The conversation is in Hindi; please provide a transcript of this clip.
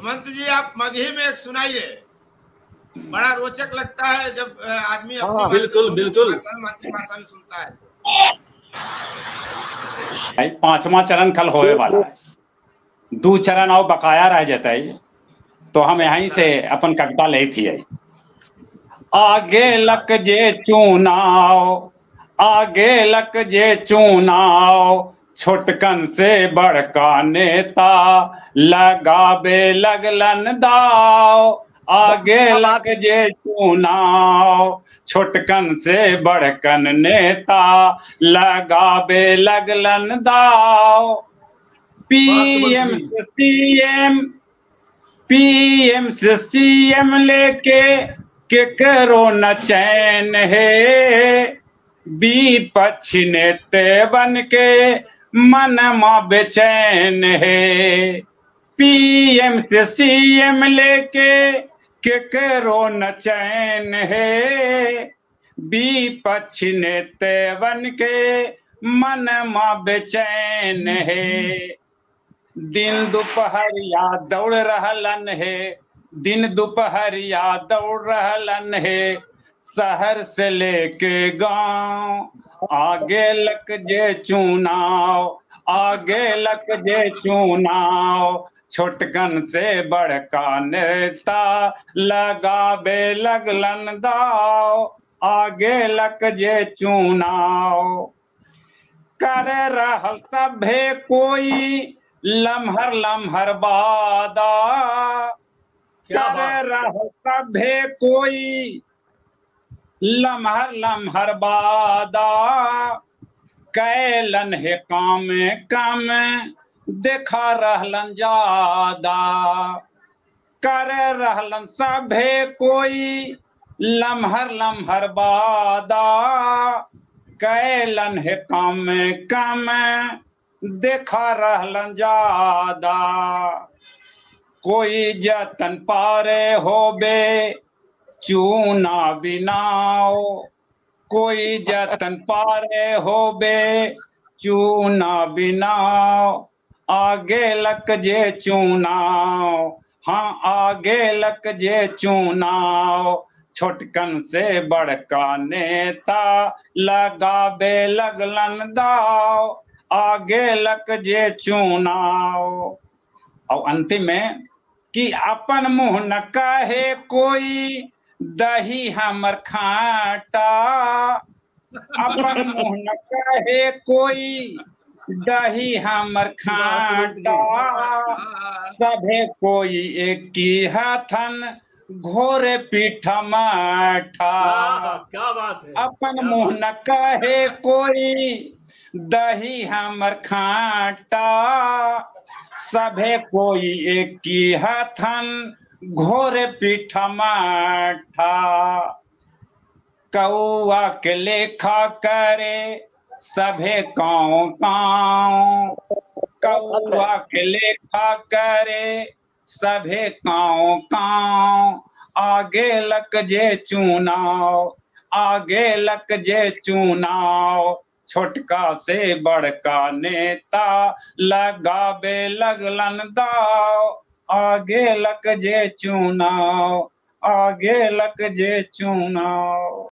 सुमंत जी, आप मगही में एक सुनाइए। बड़ा रोचक लगता है जब आदमी अपनी बिल्कुल दोनों की बिल्कुल भाषा में, मातृभाषा में सुनता है। भाई पांचवा चरण कल होए वाला है, 2 चरण और बकाया रह जाता है, तो हम यहीं अच्छा। से अपन कविता ले थी। आगे लक जे चुनाव, आगे लक जे चुनाव, छोटकन से बड़का नेता लगाबे लगलन दाव। आगे लक जे चुनाव, छोटकन से बड़कन नेता लगाबे लगलन दाव। पीएम से सीएम, पीएम से सीएम लेके केकरो न चैन है। विपक्ष नेते बन के मनमा बेचैन है। पीएम से सीएम लेके केकरो न चैन है। विपक्ष नेते बन के मनमा बेचैन है। दिन दोपहरिया दौड़ रहलन है, दिन दोपहरिया दौड़ रहलन है, शहर से लेके गांव। आगे लक जे चुनाव, आगे लक जे चुनाव, छोटकन से बड़का नेता लगाबे लगलन दाव। आगे लक जे चुनाव, कर रहल सभे कोई लम्हर लम्हर वादा। कर रहल सभे कोई लम्हर लम्हर वादा। कैलन है काम कम, देखा रहलन ज्यादा। कर रहलन सभे कोई लम्हर लम्हर वादा। कैलन है काम कम, देखा रहलन ज्यादा। कोई जतन पारे होबे चूना बिनाओ, कोई जतन पारे होबे चूना बिनाओ। आगे लक जे चुनाव, हाँ आगे लक जे चुनाव, छोटकन से बड़का नेता लगाबे लगलन दाव। आगे लक जे चुनाव। और अंतिम में कि अपन मुंह न कहे कोई दही हमर खाटा। अपन मुंह न कहे कोई दही हमर खाटा। सभे कोई एक की हथन घोरे पीठ माठा। क्या बात है। अपन मुंह न कहे कोई दही हमर खाटा। सभे कोई एक की हथन घोरे पीठ माठा। कौआ के लेखा करे सभे काँव काँव। कौआ के लेखा करे सभे काँव काँव। आगे लक जे चुनाव, आगे लक जे चुनाव, छोटका से बड़का नेता लगाबे लगलन दाव। आगे लक जे चुनाव, आगे लक जे चुनाव।